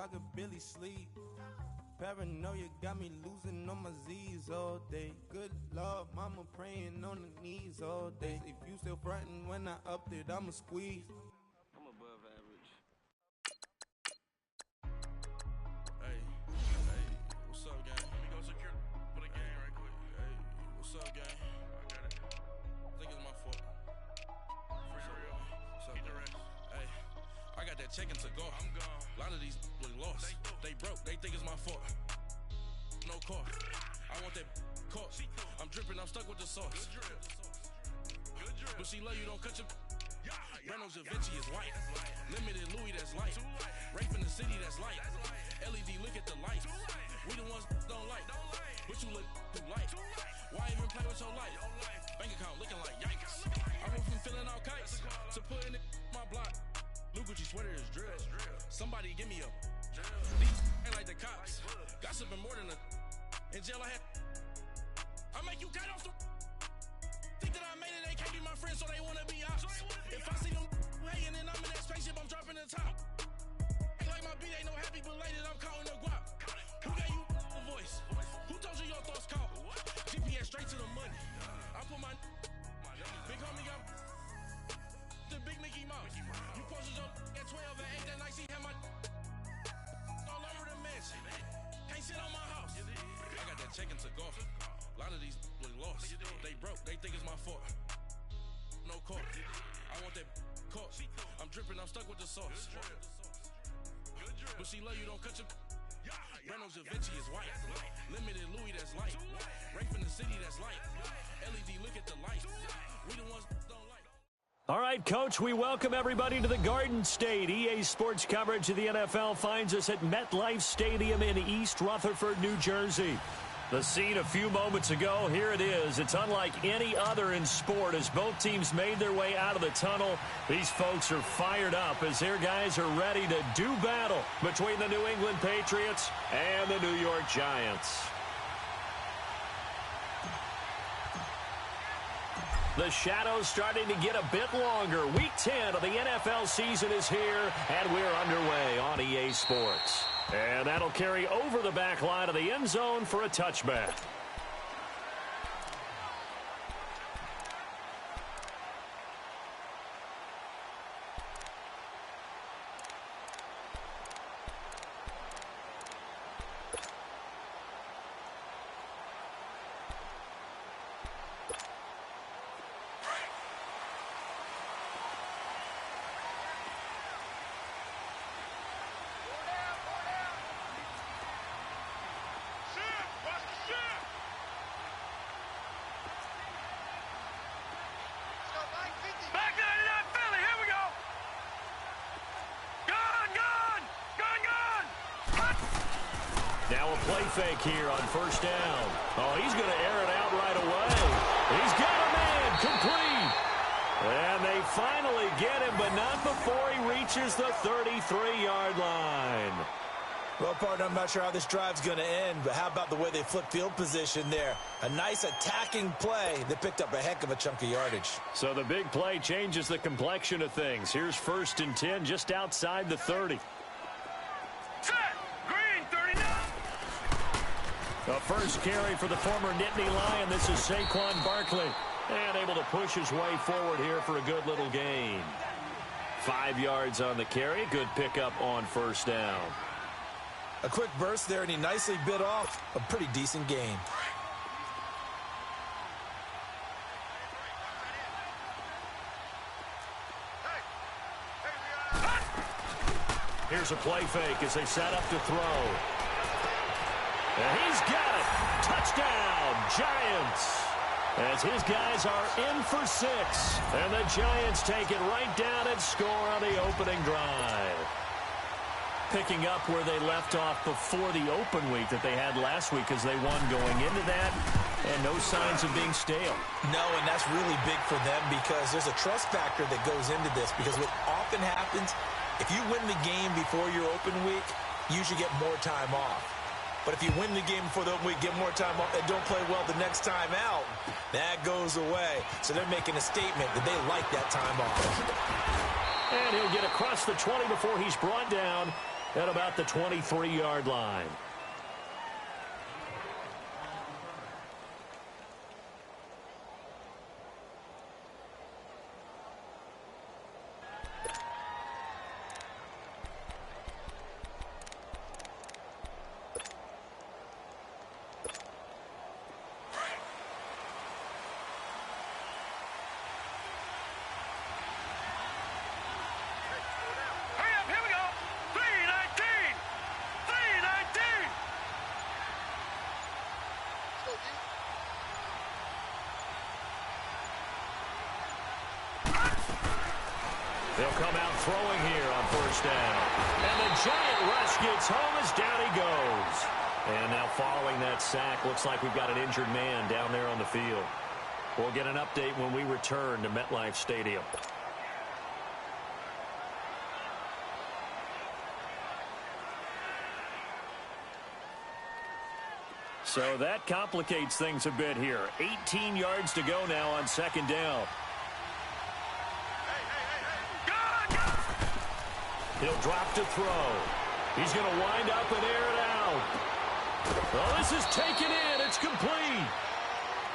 I could barely sleep. Paranoia got me losing on my Z's all day. Good Lord, mama praying on the knees all day. If you still frontin' when I upped it, I'ma squeeze. I'm above average. Hey, what's up, gang? Let me go secure for the game right quick. Hey, what's up, gang? I got it. I think it's my fault. For real. What's up, Get the gang? rest. Hey, I got that chicken to go. I'm gone. A lot of these look lost. They broke. They think it's my fault. No car. I want that caught. I'm dripping. I'm stuck with the sauce. Good drip. Good drip. But she love you. Don't cut your. Reynolds Da Vinci is white. Limited Louis, that's light. Rape in the city, that's light. LED, look at the light. We the ones don't like. But you look too light. Why even play with your life? Bank account looking like yikes. I went from filling out kites to putting it in my block. New Gucci sweater is drill. Somebody give me a. These ain't like the cops. Gossiping more than a. In jail I had. I make you cut off the. Think that I made it, they can't be my friends, so they wanna be ops. If I see them hating and I'm in that spaceship, I'm dropping the top. Ain't like my beat, ain't no happy belated, I'm counting the guap. Who gave you a voice? Who told you your thoughts count? GPS straight to the money. I put my big homie got the big Mickey Mouse. You posted your at 12 and 8 that night, she had my all over the mansion. Can't sit on my house. I got that chicken to go. A lot of these look lost. They broke. They think it's my fault. No car. I want that caught. I'm dripping. I'm stuck with the sauce. But she love you. Don't cut your. Reynolds Da Vinci is white. Limited Louis, that's light. Rape in the city, that's light. LED, look at the light. We the ones don't like. All right, Coach, we welcome everybody to the Garden State. EA Sports coverage of the NFL finds us at MetLife Stadium in East Rutherford, New Jersey. The scene a few moments ago, here it is. It's unlike any other in sport as both teams made their way out of the tunnel. These folks are fired up as their guys are ready to do battle between the New England Patriots and the New York Giants. The shadows starting to get a bit longer. Week 10 of the NFL season is here, and we're underway on EA Sports. And that'll carry over the back line of the end zone for a touchback. Now a play fake here on first down. Oh, he's going to air it out right away. He's got a man complete. And they finally get him, but not before he reaches the 33-yard line. Well, partner, I'm not sure how this drive's going to end, but how about the way they flip field position there? A nice attacking play. They picked up a heck of a chunk of yardage. So the big play changes the complexion of things. Here's 1st and 10 just outside the 30. The first carry for the former Nittany Lion. This is Saquon Barkley. And able to push his way forward here for a good little gain. 5 yards on the carry. Good pickup on first down. A quick burst there, and he nicely bit off a pretty decent gain. Here's a play fake as they set up to throw. And he's got it. Touchdown, Giants. As his guys are in for 6. And the Giants take it right down and score on the opening drive. Picking up where they left off before the open week that they had last week as they won going into that. And no signs of being stale. No, and that's really big for them because there's a trust factor that goes into this. Because what often happens, if you win the game before your open week, you usually get more time off. But if you win the game before the open week, get more time off, and don't play well the next time out, that goes away. So they're making a statement that they like that time off. And he'll get across the 20 before he's brought down at about the 23-yard line. They'll come out throwing here on first down. And the giant rush gets home as down he goes. And now following that sack, looks like we've got an injured man down there on the field. We'll get an update when we return to MetLife Stadium. So that complicates things a bit here. 18 yards to go now on second down. He'll drop to throw. He's going to wind up and air it out. Well, this is taken in. It's complete.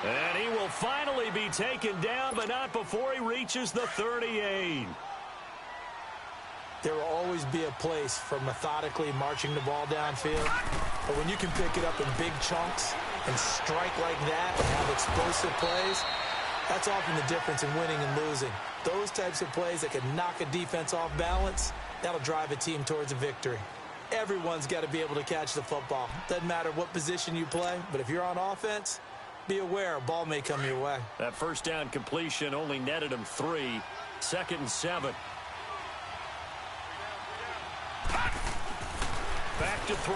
And he will finally be taken down, but not before he reaches the 38. There will always be a place for methodically marching the ball downfield. But when you can pick it up in big chunks and strike like that and have explosive plays, that's often the difference in winning and losing. Those types of plays that can knock a defense off balance, that'll drive a team towards a victory. Everyone's got to be able to catch the football. Doesn't matter what position you play, but if you're on offense, be aware a ball may come your way. That first down completion only netted him 3. 2nd and 7. Back to throw.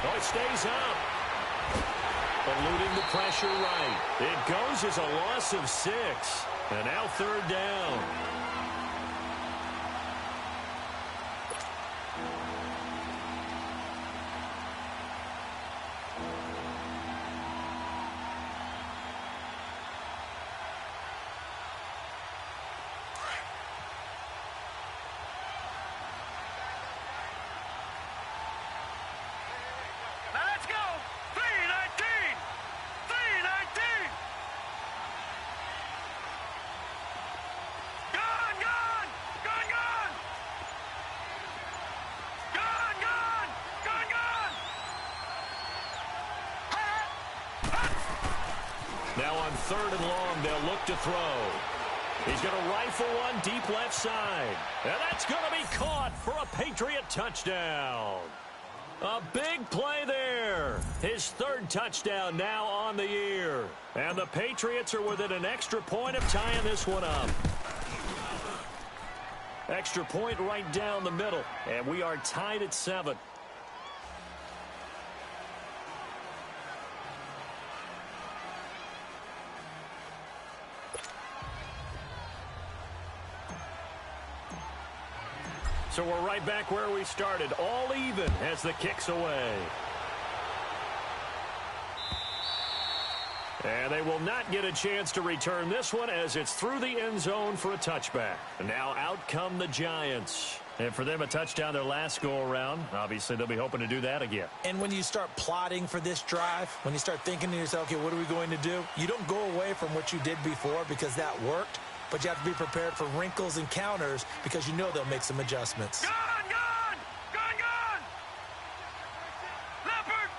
Oh, it stays up. Eluding the pressure right. It goes as a loss of 6. And now 3rd down. Now on 3rd and long, they'll look to throw. He's going to rifle one deep left side. And that's going to be caught for a Patriot touchdown. A big play there. His 3rd touchdown now on the year. And the Patriots are within an extra point of tying this one up. Extra point right down the middle. And we are tied at 7. So we're right back where we started, all even as the kick's away. And they will not get a chance to return this one as it's through the end zone for a touchback. And now out come the Giants. And for them, a touchdown their last go-around. Obviously, they'll be hoping to do that again. And when you start plotting for this drive, when you start thinking to yourself, okay, what are we going to do? You don't go away from what you did before because that worked. But you have to be prepared for wrinkles and counters because you know they'll make some adjustments. Gone! Leopard!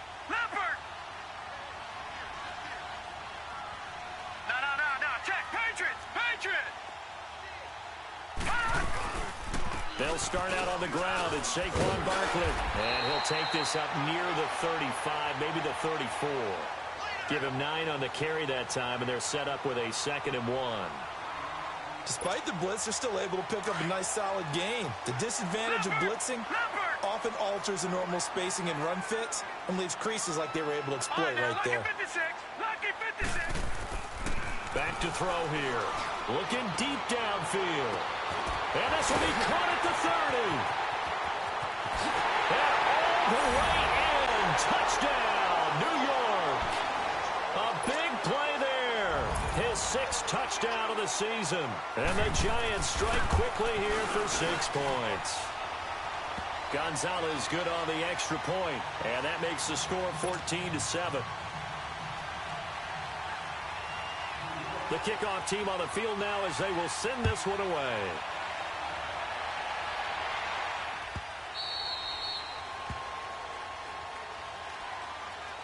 No. Check! Patriot! They'll start out on the ground at Saquon Barkley. And he'll take this up near the 35, maybe the 34. Give him 9 on the carry that time, and they're set up with a 2nd and 1. Despite the blitz, they're still able to pick up a nice, solid gain. The disadvantage of blitzing often alters the normal spacing and run fits and leaves creases like they were able to exploit right there. Lucky 56. Back to throw here. Looking deep downfield. And this will be caught at the 30. And all the way in. Touchdown, New York. A big play there. His 6th touchdown of the season. And the Giants strike quickly here for 6 points. Gonzalez good on the extra point, and that makes the score 14-7. The kickoff team on the field now as they will send this one away.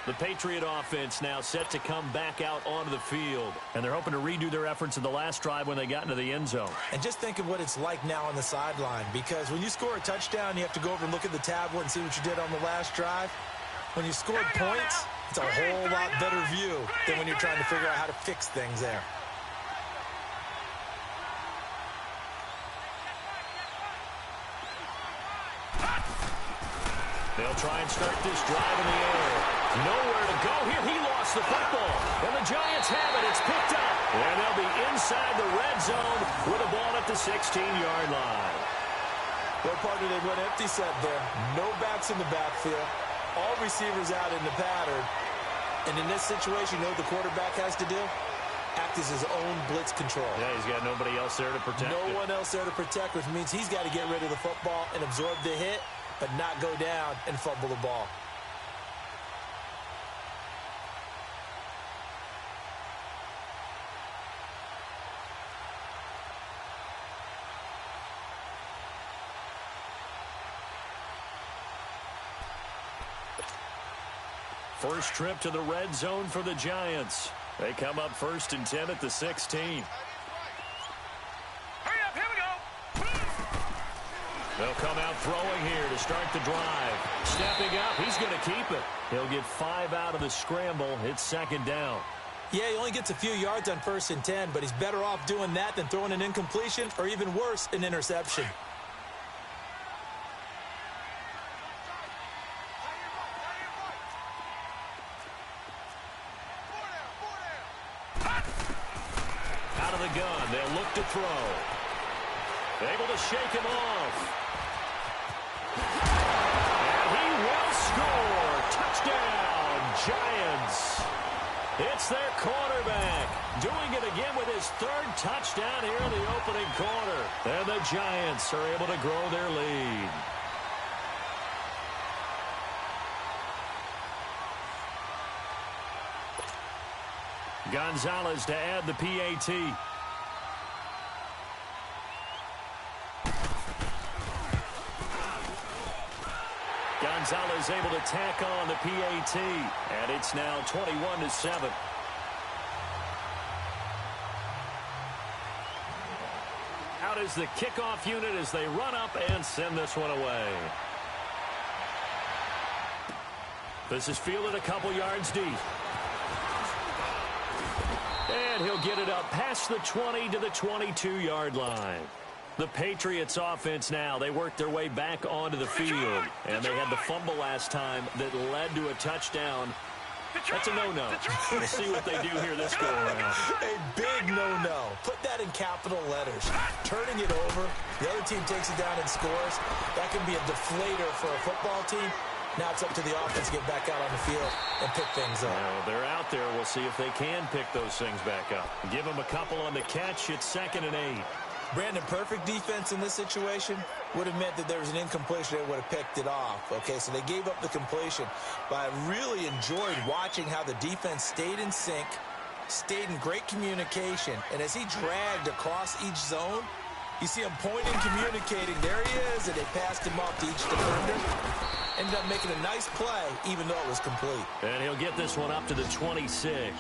The Patriot offense now set to come back out onto the field. And they're hoping to redo their efforts in the last drive when they got into the end zone. And just think of what it's like now on the sideline. Because when you score a touchdown, you have to go over and look at the tablet and see what you did on the last drive. When you scored points, it's a whole lot better view than when you're trying to figure out how to fix things there. They'll try and start this drive in the air. Nowhere to go here. He lost the football. And the Giants have it. It's picked up. And they'll be inside the red zone with a ball at the 16-yard line. Well, partner, they went empty set there. No backs in the backfield. All receivers out in the pattern. And in this situation, you know what the quarterback has to do? Act as his own blitz control. Yeah, he's got nobody else there to protect No one else there to protect, which means he's got to get rid of the football and absorb the hit, but not go down and fumble the ball. First trip to the red zone for the Giants. They come up 1st and 10 at the 16. Hurry up, here we go. They'll come out throwing here to start the drive. Stepping up, he's going to keep it. He'll get 5 out of the scramble. It's 2nd down. Yeah, he only gets a few yards on 1st and 10, but he's better off doing that than throwing an incompletion or even worse, an interception. Out of the gun, they'll look to throw. Able to shake him off. And he will score. Touchdown, Giants. It's their quarterback doing it again with his 3rd touchdown here in the opening quarter. And the Giants are able to grow their lead. Gonzalez to add the PAT. Gonzalez able to tack on the PAT, and it's now 21-7. Out is the kickoff unit as they run up and send this one away. This is fielded a couple yards deep. And he'll get it up past the 20 to the 22-yard line. The Patriots offense now, they work their way back onto the field. And they had the fumble last time that led to a touchdown. That's a no-no. We'll see what they do here this go-around. A big no-no. Put that in capital letters. Turning it over, the other team takes it down and scores. That can be a deflator for a football team. Now it's up to the offense to get back out on the field and pick things up. Well, they're out there. We'll see if they can pick those things back up. Give them a couple on the catch. It's 2nd and 8. Brandon, perfect defense in this situation would have meant that there was an incompletion. They would have picked it off. Okay, so they gave up the completion. But I really enjoyed watching how the defense stayed in sync, stayed in great communication. And as he dragged across each zone, you see him pointing, communicating. There he is, and they passed him off to each defender. Ended up making a nice play, even though it was complete. And he'll get this one up to the 26.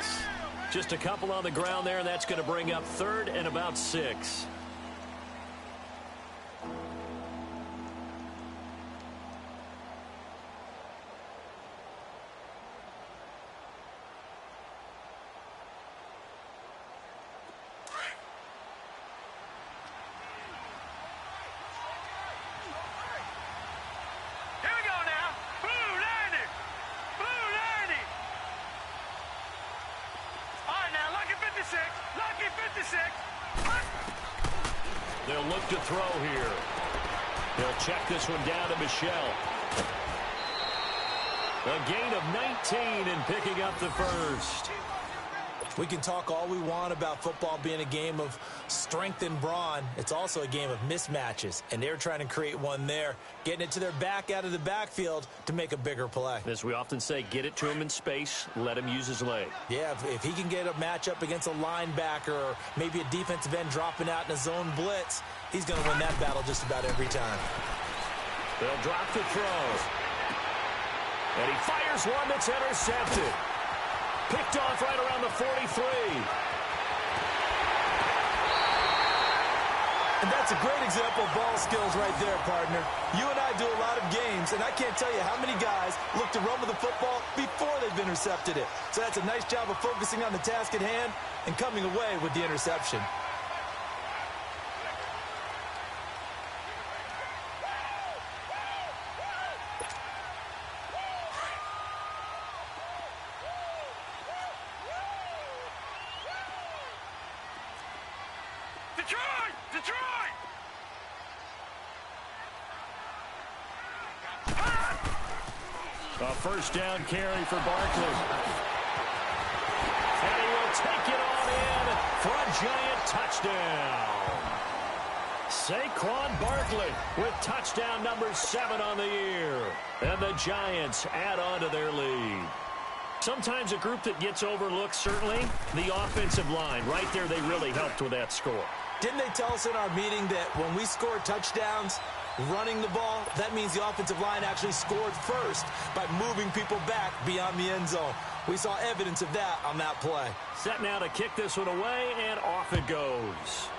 Just a couple on the ground there, and that's going to bring up 3rd and about 6. They'll look to throw here. He'll check this one down to Michelle. A gain of 19 and picking up the 1st. We can talk all we want about football being a game of strength and brawn. It's also a game of mismatches, and they're trying to create one there, getting it to their back out of the backfield to make a bigger play. As we often say, get it to him in space, let him use his leg. Yeah, if he can get a matchup against a linebacker or maybe a defensive end dropping out in a zone blitz, he's going to win that battle just about every time. They'll drop the throw. And he fires one that's intercepted. Picked off right around the 43. And that's a great example of ball skills right there, partner. You and I do a lot of games, and I can't tell you how many guys look to run with the football before they've intercepted it. So that's a nice job of focusing on the task at hand and coming away with the interception. Detroit! Detroit! A first down carry for Barkley. And he will take it on in for a giant touchdown. Saquon Barkley with touchdown number 7 on the year. And the Giants add on to their lead. Sometimes a group that gets overlooked, certainly, the offensive line. Right there, they really helped with that score. Didn't they tell us in our meeting that when we score touchdowns running the ball, that means the offensive line actually scored first by moving people back beyond the end zone? We saw evidence of that on that play. Set now to kick this one away, and off it goes.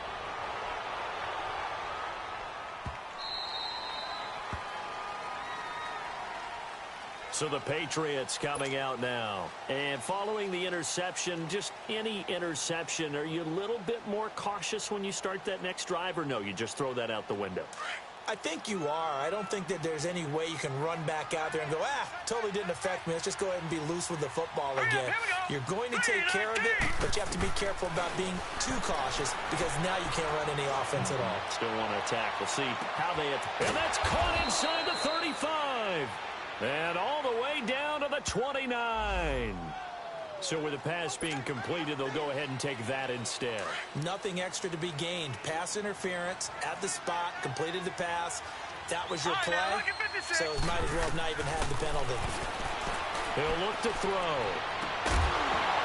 So the Patriots coming out now. And following the interception, just any interception, are you a little bit more cautious when you start that next drive, or no, you just throw that out the window? I think you are. I don't think that there's any way you can run back out there and go, totally didn't affect me. Let's just go ahead and be loose with the football again. You're going to take care of it, but you have to be careful about being too cautious because now you can't run any offense at all. Still want to attack. We'll see how they attack. And that's caught inside the 35. And all the way down to the 29. So with the pass being completed, they'll go ahead and take that instead. Nothing extra to be gained. Pass interference at the spot, completed the pass. That was your play. So it might as well have not even had the penalty. He'll look to throw.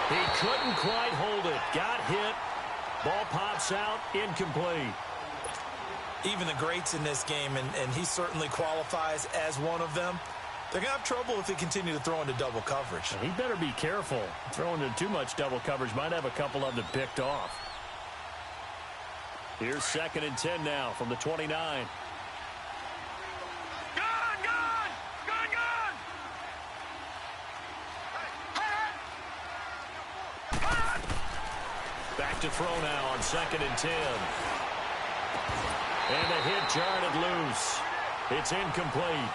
He couldn't quite hold it. Got hit. Ball pops out. Incomplete. Even the greats in this game, and he certainly qualifies as one of them, they're going to have trouble if they continue to throw into double coverage. He better be careful. Throwing into too much double coverage might have a couple of them picked off. Here's 2nd and 10 now from the 29. Gone! Gone! Gone! Gone! Back to throw now on 2nd and 10. And the hit jarred it loose. It's incomplete.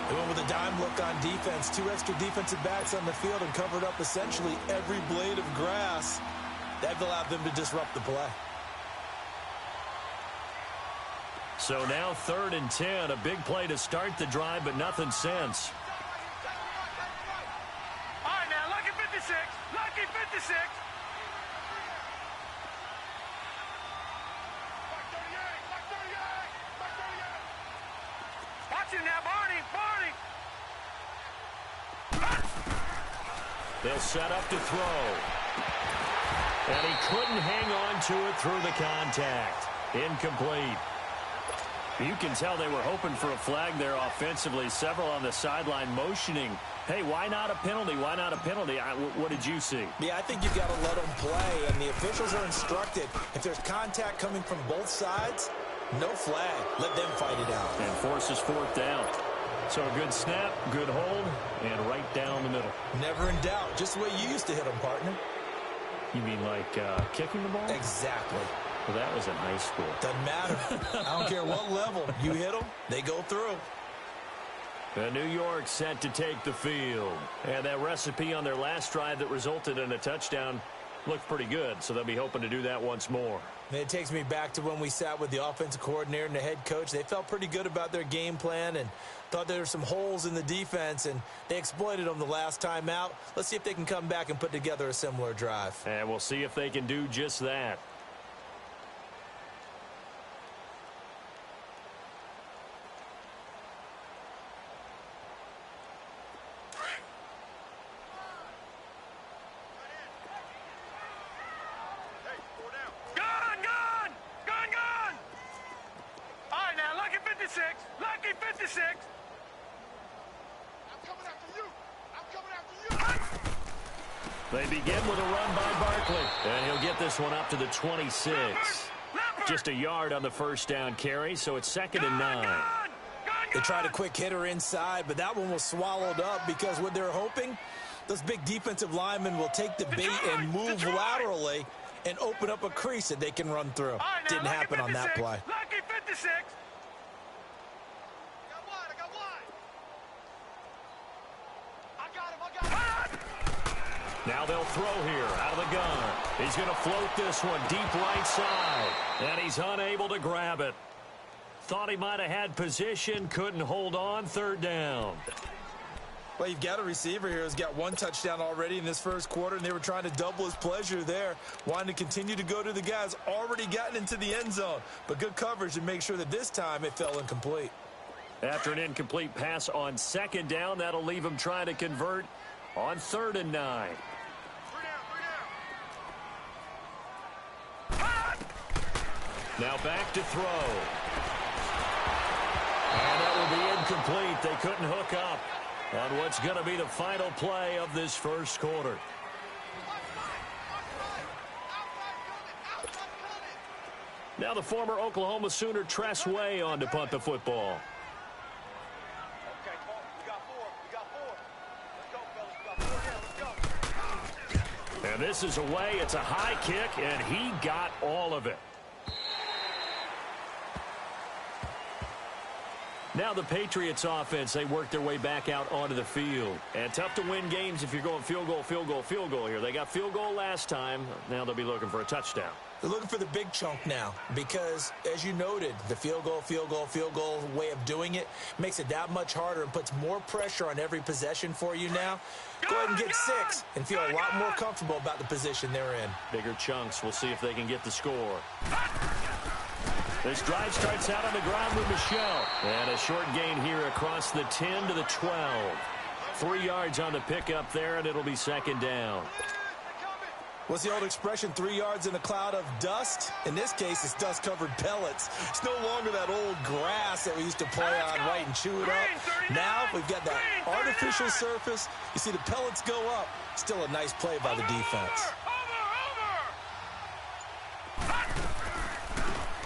They went with a dime look on defense. 2 extra defensive backs on the field and covered up essentially every blade of grass. That allowed them to disrupt the play. So now 3rd and 10. A big play to start the drive, but nothing since. All right, now, lucky 56. Lucky 56. Watch it now, Barney. Barney. They'll set up to throw. And he couldn't hang on to it through the contact. Incomplete. You can tell they were hoping for a flag there offensively. Several on the sideline motioning. Hey, why not a penalty? Why not a penalty? What did you see? Yeah, I think you've got to let them play, and the officials are instructed. If there's contact coming from both sides, no flag. Let them fight it out. And forces 4th down. So a good snap, good hold, and right down the middle. Never in doubt. Just the way you used to hit them, partner. You mean like kicking the ball? Exactly. Well, that was in high school. Doesn't matter. I don't care what level. You hit them, they go through. And New York set to take the field. And that recipe on their last drive that resulted in a touchdown looked pretty good, so they'll be hoping to do that once more. And it takes me back to when we sat with the offensive coordinator and the head coach. They felt pretty good about their game plan, and Thought there were some holes in the defense, and they exploited them the last time out. Let's see if they can come back and put together a similar drive. And we'll see if they can do just that. Lucky 56. I'm coming after you. I'm coming after you. They begin with a run by Barkley. And he'll get this one up to the 26. Just a yard on the first down carry, so it's 2nd and 9. They tried a quick hitter inside, but that one was swallowed up because what they're hoping, those big defensive linemen will take the bait and move laterally and open up a crease that they can run through. Didn't happen on that play. Lucky 56. Now they'll throw here out of the gun. He's going to float this one deep right side. And he's unable to grab it. Thought he might have had position, couldn't hold on, 3rd down. Well, you've got a receiver here who's got 1 touchdown already in this first quarter, and they were trying to double his pleasure there, wanting to continue to go to the guys already gotten into the end zone. But good coverage to make sure that this time it fell incomplete. After an incomplete pass on 2nd down, that'll leave him trying to convert on 3rd and 9. Now back to throw. And that will be incomplete. They couldn't hook up on what's going to be the final play of this first quarter. Now the former Oklahoma Sooner Tress Way on to punt the football. And this is away. It's a high kick, and he got all of it. Now the Patriots offense, they work their way back out onto the field. And tough to win games if you're going field goal, field goal, field goal here. They got field goal last time. Now they'll be looking for a touchdown. They're looking for the big chunk now because, as you noted, the field goal, field goal, field goal way of doing it makes it that much harder and puts more pressure on every possession for you now. Go ahead and get 6 and feel a lot more comfortable about the position they're in. Bigger chunks. We'll see if they can get the score. This drive starts out on the ground with Michelle. And a short gain here across the 10 to the 12. 3 yards on the pickup there, and it'll be 2nd down. What's the old expression, 3 yards in a cloud of dust? In this case, it's dust-covered pellets. It's no longer that old grass that we used to play on, right, and chew it up. Now we've got that artificial surface. You see the pellets go up. Still a nice play by the defense.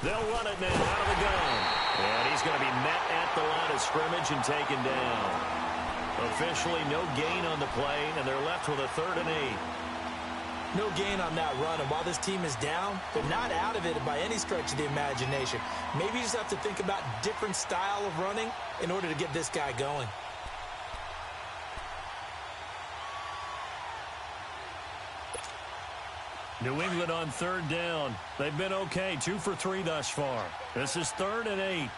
They'll run it now out of the gun. And he's going to be met at the line of scrimmage and taken down. Officially no gain on the play, and they're left with a 3rd and 8. No gain on that run, and while this team is down, they're not out of it by any stretch of the imagination. Maybe you just have to think about different style of running in order to get this guy going. New England on 3rd down. They've been okay, 2 for 3 thus far. This is 3rd and 8.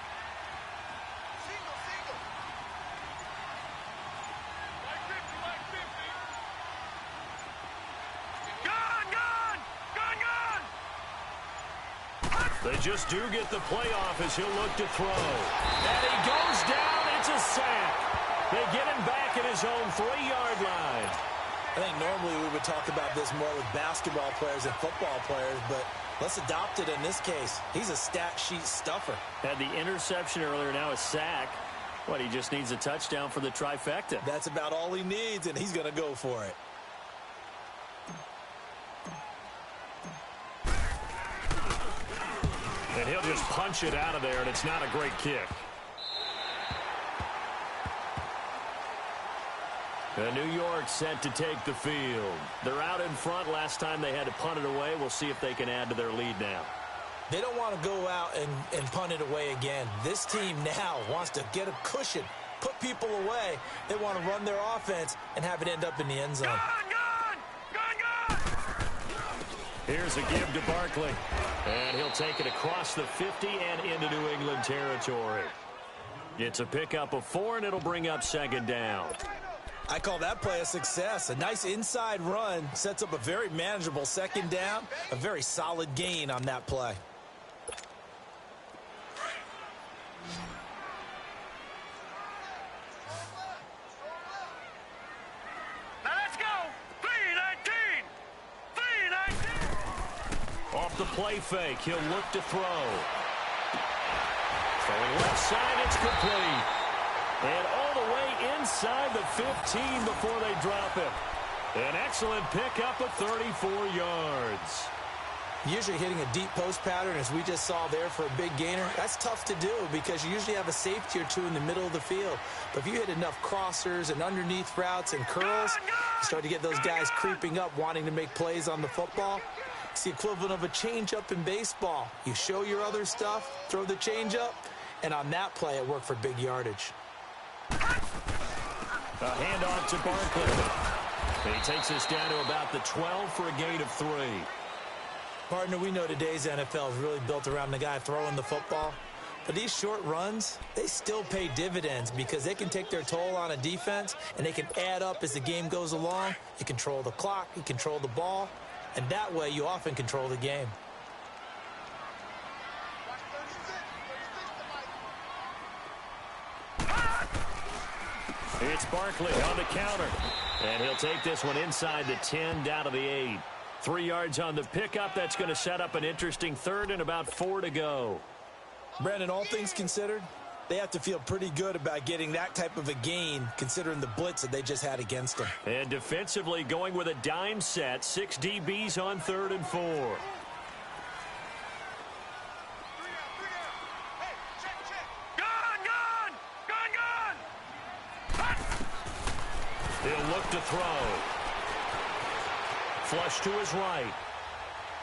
They just do get the playoff as he'll look to throw. And he goes down. It's a sack. They get him back at his own 3-yard line. I think normally we would talk about this more with basketball players and football players, but let's adopt it in this case. He's a stat sheet stuffer. Had the interception earlier, now a sack. What, he just needs a touchdown for the trifecta. That's about all he needs, and he's going to go for it. And he'll just punch it out of there, and it's not a great kick. And New York set to take the field. They're out in front. Last time they had to punt it away. We'll see if they can add to their lead now. They don't want to go out and punt it away again. This team now wants to get a cushion, put people away. They want to run their offense and have it end up in the end zone. Here's a give to Barkley. And he'll take it across the 50 and into New England territory. It's a pickup of 4, and it'll bring up second down. I call that play a success. A nice inside run sets up a very manageable second down, a very solid gain on that play. Now let's go. 3-19. 3-19. Off the play fake, he'll look to throw. Throwing left side, it's complete. And all the way inside the 15 before they drop it. An excellent pickup of 34 yards. Usually hitting a deep post pattern, as we just saw there for a big gainer, that's tough to do because you usually have a safety or two in the middle of the field. But if you hit enough crossers and underneath routes and curls, you start to get those guys creeping up, wanting to make plays on the football. It's the equivalent of a changeup in baseball. You show your other stuff, throw the changeup, and on that play, it worked for big yardage. A handoff to Barkley. And he takes us down to about the 12 for a gain of 3. Partner, we know today's NFL is really built around the guy throwing the football. But these short runs, they still pay dividends because they can take their toll on a defense, and they can add up as the game goes along. You control the clock, you control the ball, and that way you often control the game. It's Barkley on the counter. And he'll take this one inside the 10, down to the 8. 3 yards on the pickup. That's going to set up an interesting third and about 4 to go. Brandon, all things considered, they have to feel pretty good about getting that type of a gain considering the blitz that they just had against them. And defensively going with a dime set. 6 DBs on 3rd and 4. He'll look to throw. Flush to his right.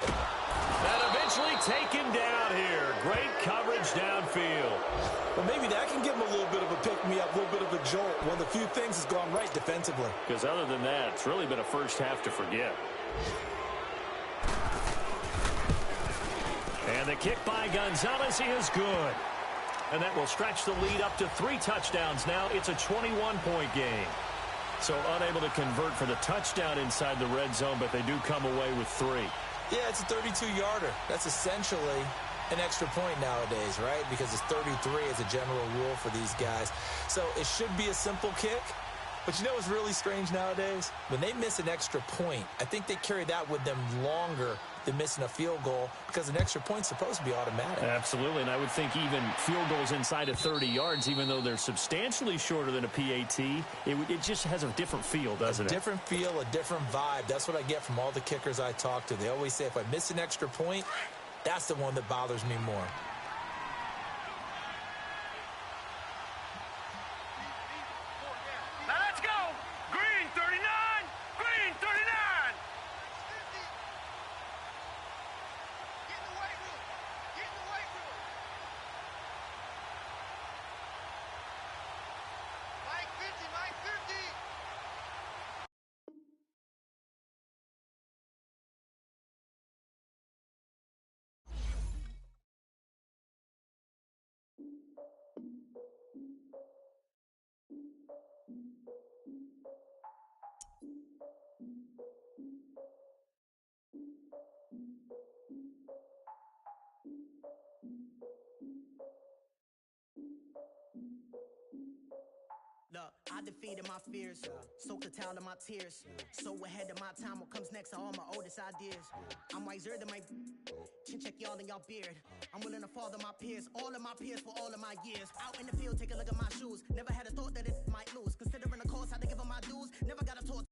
And eventually taken down here. Great coverage downfield. Well, maybe that can give him a little bit of a pick-me-up, a little bit of a jolt. One of the few things has gone right defensively. Because other than that, it's really been a first half to forget. And the kick by Gonzalez is good. And that will stretch the lead up to 3 touchdowns now. It's a 21-point game. So unable to convert for the touchdown inside the red zone, but they do come away with 3. Yeah, it's a 32-yarder. That's essentially an extra point nowadays, right? Because it's 33 as a general rule for these guys. So it should be a simple kick. But you know what's really strange nowadays? When they miss an extra point, I think they carry that with them longer than missing a field goal because an extra point's supposed to be automatic. Absolutely, and I would think even field goals inside of 30 yards, even though they're substantially shorter than a PAT, it just has a different feel, doesn't it? A different feel, a different vibe. That's what I get from all the kickers I talk to. They always say if I miss an extra point, that's the one that bothers me more. Look, I defeated my fears, soaked a towel in my tears. So ahead of my time, what comes next are all my oldest ideas. I'm wiser than my chin check y'all in y'all beard. I'm willing to father my peers, all of my peers for all of my years. Out in the field, take a look at my shoes. Never had a thought that it might lose. Considering the cost, I had to give them my dues. Never got a thought.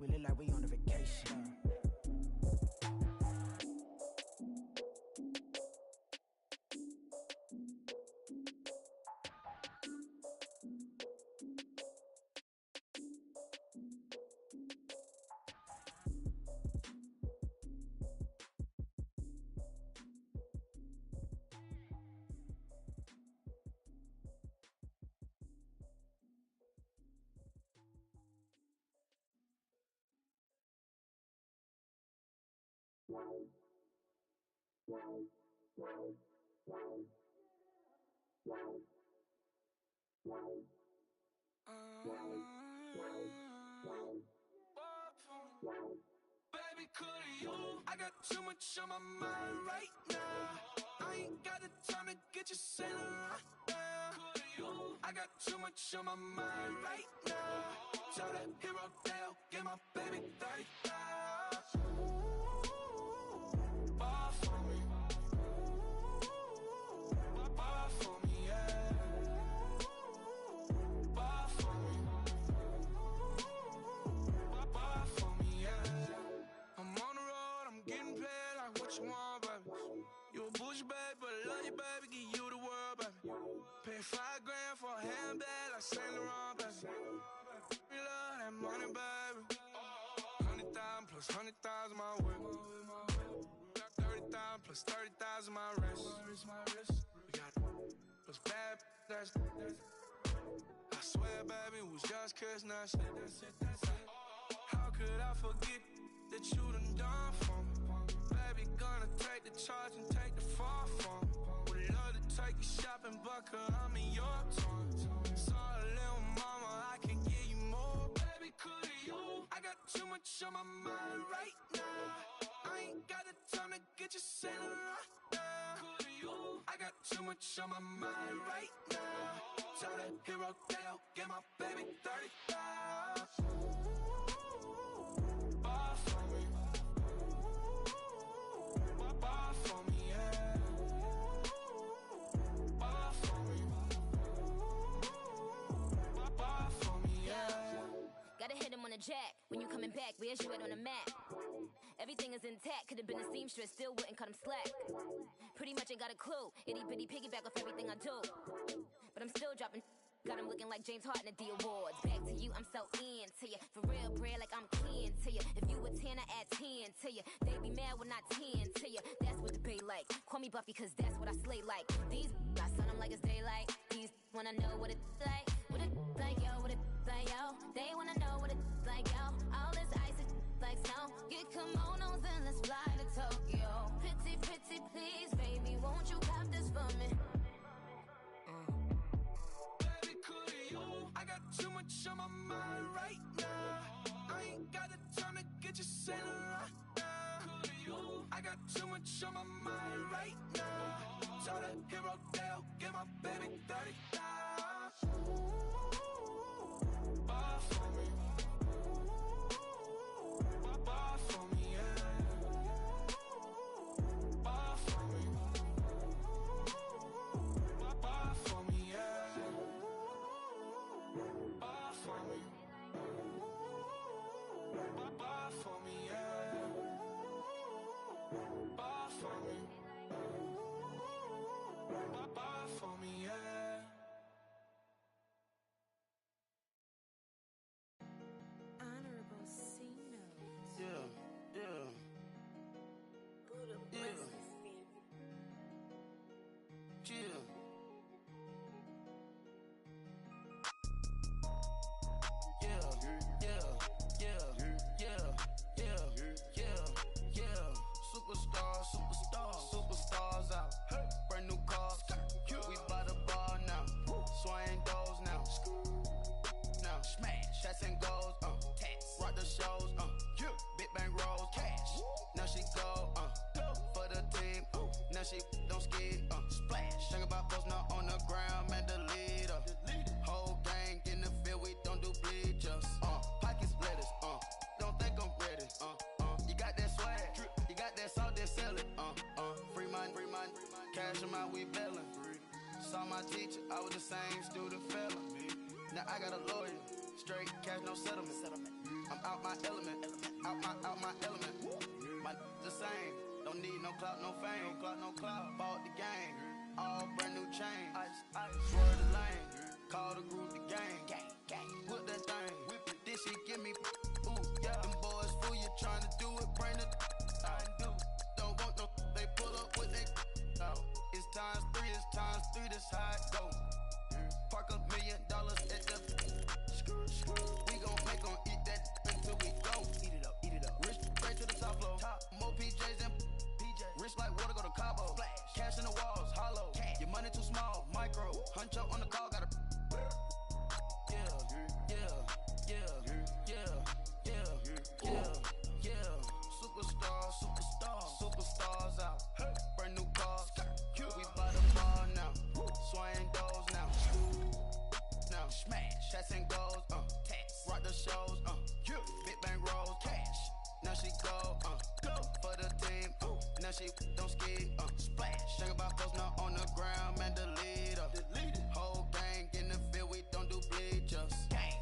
We look like we on a vacation. Baby, could you? I got too much on my mind right now. I ain't got the time to get you sailing right now. Could you? I got too much on my mind right now. Tell that hero Dale, get my baby 30,000. Bar for me. Bar for me, yeah. Bar for me. Bar for me, yeah. I'm on the road, I'm getting paid like what you want, baby. You a bougie, baby, but I love you, baby. Give you the world, baby. Pay $5 for a handbag like Saint Laurent, baby. We love that money, baby. 100,000 plus 100,000 my way. Got 30,000 plus 30,000 my wrist. We got plus bad, that's I swear, baby, it was just kiss, now shit. How could I forget that you done for me? Baby, gonna take the charge and take the fall from me. Would love to take you shopping, but I'm in your town. Sorry, little mama, I can give you more. Baby, could you? I got too much on my mind right now. I ain't got the time to get you sailing right now. Could you? I got too much on my mind right now. Tell that hero Dale, get my baby 30,000. Bar for me. Bar for me, yeah. Bar for me. Bar for me, yeah. Gotta hit him on the jack. When you coming back, where's you at on the map? Everything is intact. Could've been a seamstress, still wouldn't cut him slack. Pretty much ain't got a clue. Itty bitty piggyback off everything I do. But I'm still dropping. Got him looking like James Harden at the awards. Back to you, I'm so into you. For real, bread, like I'm kin to you. If you a 10, I add 10 to you. They be mad when I 10 to you. That's what the bay like. Call me Buffy, cause that's what I slay like. These, I sun them like it's daylight. These wanna know what it's like. What it like, yo, what it like, yo. They wanna know what it's like, yo. All this ice is like snow. Get kimonos and let's fly to Tokyo. Pretty, pretty, please, baby, won't you cop this for me? I got too much on my mind right now. I ain't got the time to get you sailing right now. I got too much on my mind right now. Tell that hero Dale, get my baby 30,000. Bar for me. Bar for me, yeah. Bar for me. Bar for me, yeah. Bar for me. Bar for me, yeah. Bar for me. Bar for me, yeah. Honorable C-Note. Yeah, yeah. Buddha Yeah. blesses me. Yeah. Superstars out. Brand new cars. We by the bar now. Swaying doors now. Now smash. Shots and goals. Rock the shows. Big bang rolls. Cash. Now she go. For the team. Now she don't skid. Splash. Think about posting up on the ground. Man, the leader. Whole gang in the field. We don't do bleachers. Pocket splitters. Don't think I'm ready. You got that swag. You got that salt, then sell it. Free mind. Cash them out, we bailing. Saw my teacher, I was the same student fella. Now I got a lawyer. Straight cash, no settlement. I'm out out my element, out my element. My the same, don't need no clout, no fame, no clout, no clout. Bought the game, all brand new chain. Swerve the lane, call the group the gang. Whip that thing, this shit give me. Ooh, yeah. Them boys fool you tryna do it, bring it. Don't want no, they pull up with they. It's times three, this how it go. Park $1 million at the. We gon' make 'em eat that until we go. Eat it up. Rich straight to the top floor. More PJs than PJs. Rich like water, go to Cabo. Splash. Cash in the walls, hollow. Cash. Your money too small, micro. Hunch up on the call, gotta. Superstars out. Brand new cars. We by the bar now. Swaying doors now. Now smash. Chats and goals. Rock the shows. Big bang rolls. Cash. Now she go. For the team. Now she don't ski. Splash. Think about post now on the ground. Man, delete her. Whole gang in the field. We don't do bleachers.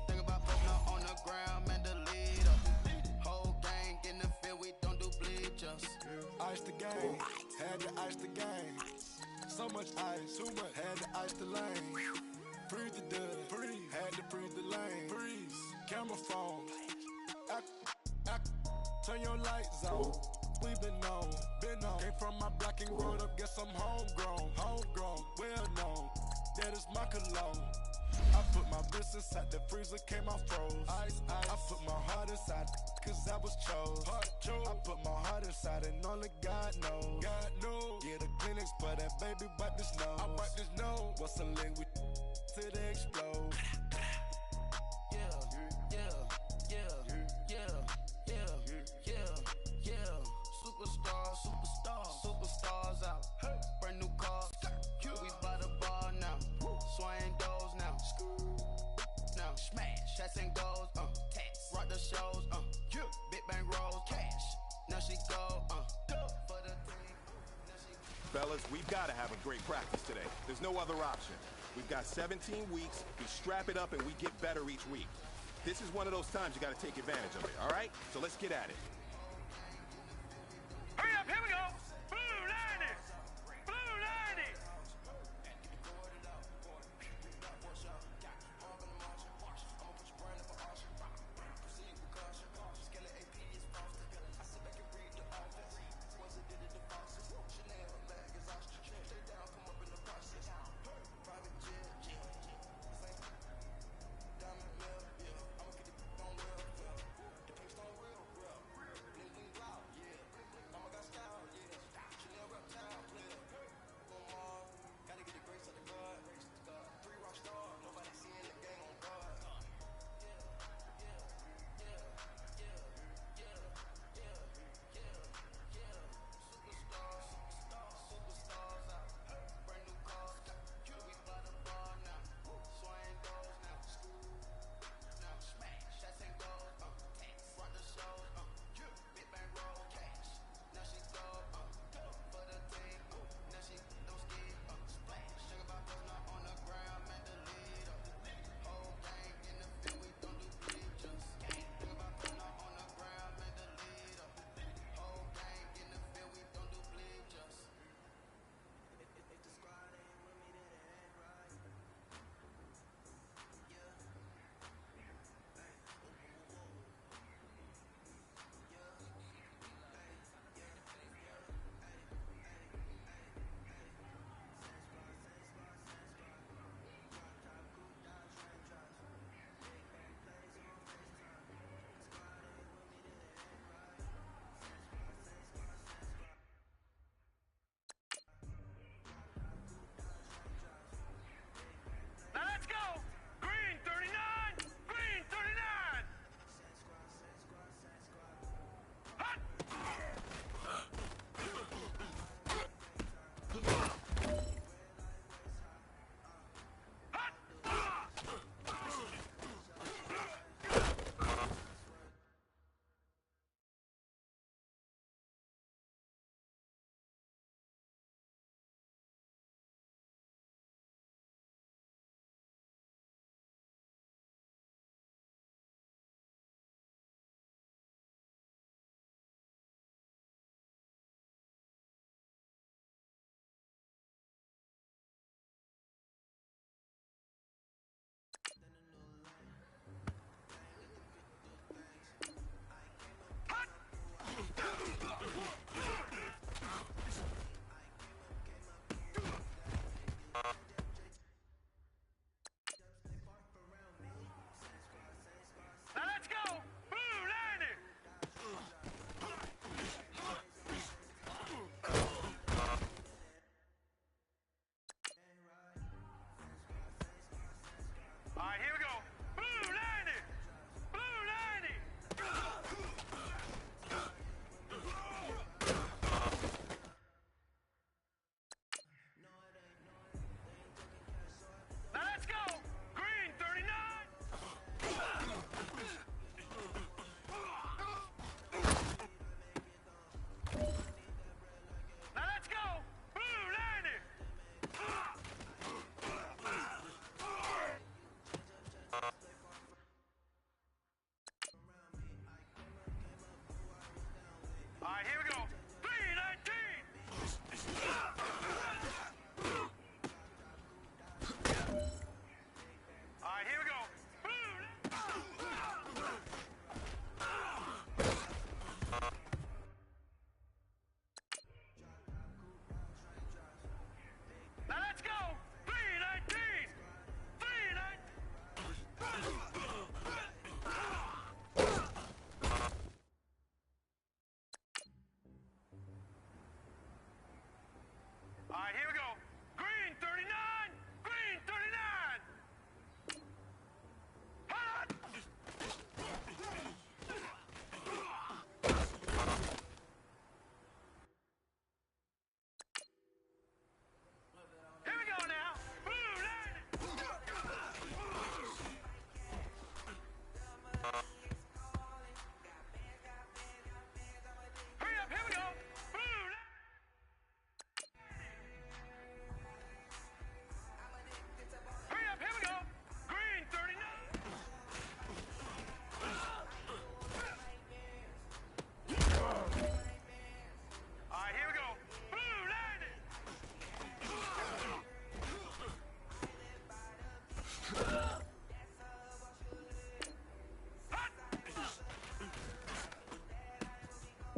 Think about post now on the ground. Man, delete her. Whole gang in the field. We don't do bleachers. Ice the game, had to ice the game. So much ice, too much, had to ice the lane. Freeze the dud, had to freeze the lane. Freeze, camera phone. Turn your lights on. We been on. Came from my block and growed up, guess I'm homegrown, well known. That is my cologne. I put my wrist inside the freezer, came out froze. Ice. I put my heart inside, cause I was chose. I put my heart inside and only God knows. Yeah, the clinics for that baby, wipe this nose. I wipe this nose. What's a link with till they explode? Superstars out. Brand new cars. We by the bar now. Swaying doors now. Now smash. Chats and goals. Rock the shows. Big bang rolls. Cash. Now she go. For the team. Fellas, we've got to have a great practice today. There's no other option. We've got 17 weeks. We strap it up and we get better each week. This is one of those times you got to take advantage of it, all right? So let's get at it. Hurry up, here we go! Blue 90! Blue 90!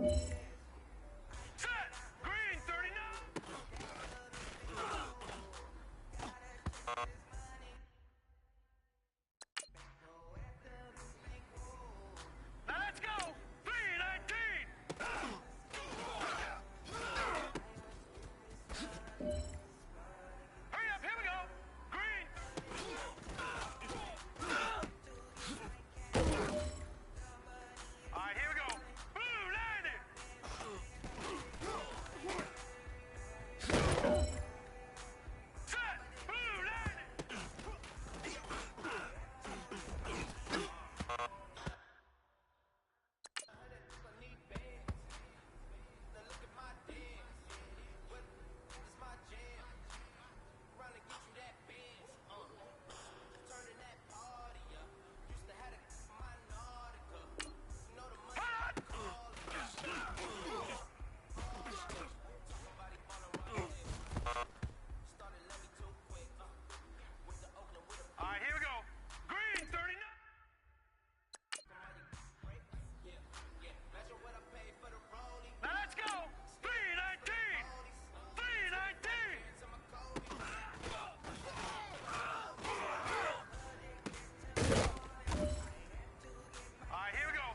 Green 39. Now let's go. 319. Hurry up, here we go. Green. All right, here we go. Blue, landed. Set. Blue, landed. All right, here we go. Green 39. Now let's go. 319. 319. All right, here we go.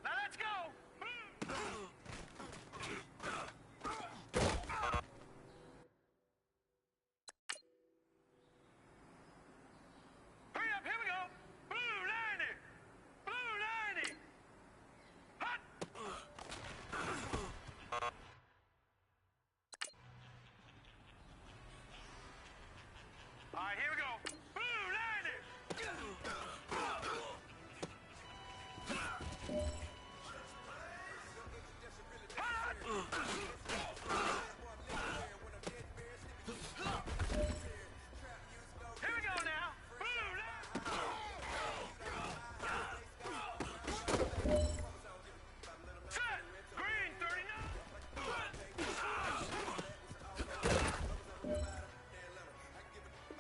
Now let's go. Hurry up, here we go. Blue landing. Blue landing. Hot. All right, here we go. Blue landing. Here we go now. Blue set. Green 39.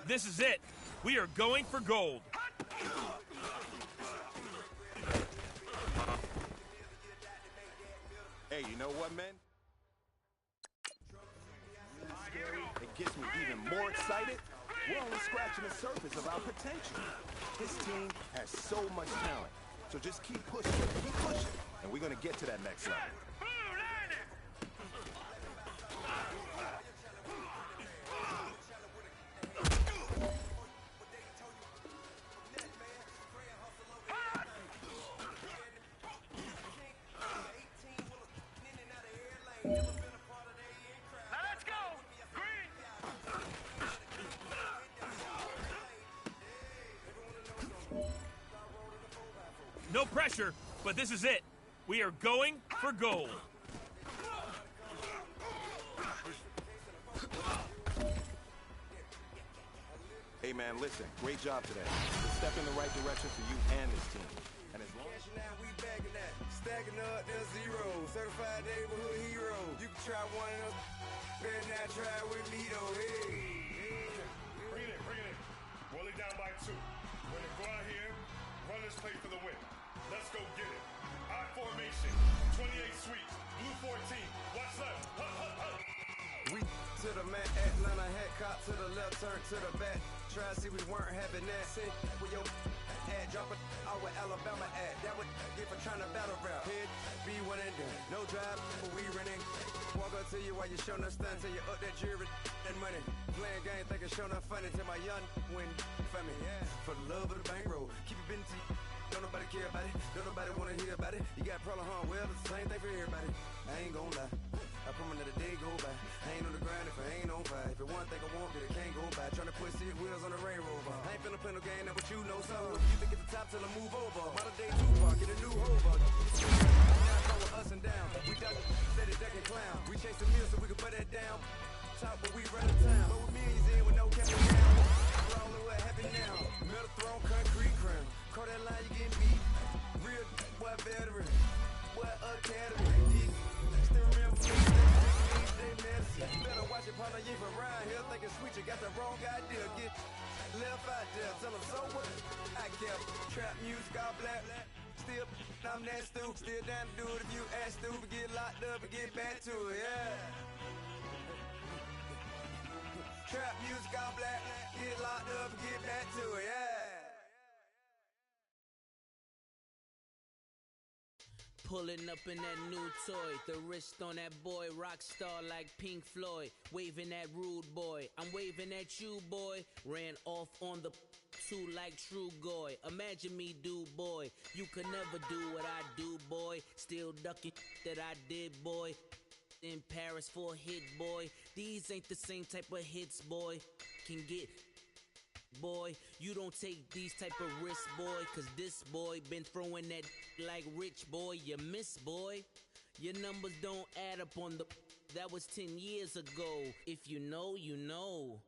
This is it. We are going for gold. Hey, you know what, man? It gets me even more excited. We're only scratching the surface of our potential. This team has so much talent. So just keep pushing, and we're going to get to that next level. No pressure, but this is it. We are going for gold. Hey, man, listen. Great job today. It's a step in the right direction for you and this team. And as long as we bagging that, stacking up the zero, certified neighborhood hero. You can try one of those, better not try with me though. Hey. Bring it in. Roll it down by 2. We're gonna go out here, run this play for the win. Let's go get it. I formation, 28 sweeps, blue 14. Watch left. We to the mat, Atlanta hat cop to the left, turn to the back. Try to see we weren't having that. Say with your ad, drop it out with Alabama ad. That would get for trying to battle rap. Head, be one and done. No drive, but we running. Walk up to you while you showing us stunts till you up that jewelry and money. Playing game, thinking showing up funny till my young win for me. Yeah, for the love of the bankroll. Keep it been to you. Don't nobody care about it. Don't nobody wanna hear about it. You got a problem, huh? Well, it's the same thing for everybody. I ain't gon' lie. I promise that a day go by. I ain't on the grind if I ain't on fire. If it one thing I want, then it can't go by. Tryna put seat wheels on the Range Rover. I ain't finna play no game, that what you know. So if you think it's the top till I move over. Modern day Tupac, get a new Hova. Now come with us and down. We double steady deck and clown. We chase the meal so we can put that down. Top, but we run the town. But with millions in with no capital down. We're all over happy now. Middle throne, line, you getting beat. Real boy veteran, boy academy. Still remember me, they medicine. Better watch it, partner, you from around here thinking sweet, you got the wrong idea. Get left out there, tell them so what? I kept trap music all black. Still, I'm that stupid. Still down to do it if you ask stupid. Get locked up and get back to it, yeah. Trap music all black. Get locked up and get back to it, yeah. Pulling up in that new toy, the wrist on that boy, rock star like Pink Floyd, waving at rude boy, I'm waving at you boy, ran off on the two like True Goy, imagine me do boy, you could never do what I do boy, still ducking that I did boy, in Paris for a hit boy, these ain't the same type of hits boy, can get boy, you don't take these type of risks, boy, cause this boy been throwing that like rich boy, you miss, boy. Your numbers don't add up on the, that was 10 years ago. If you know, you know.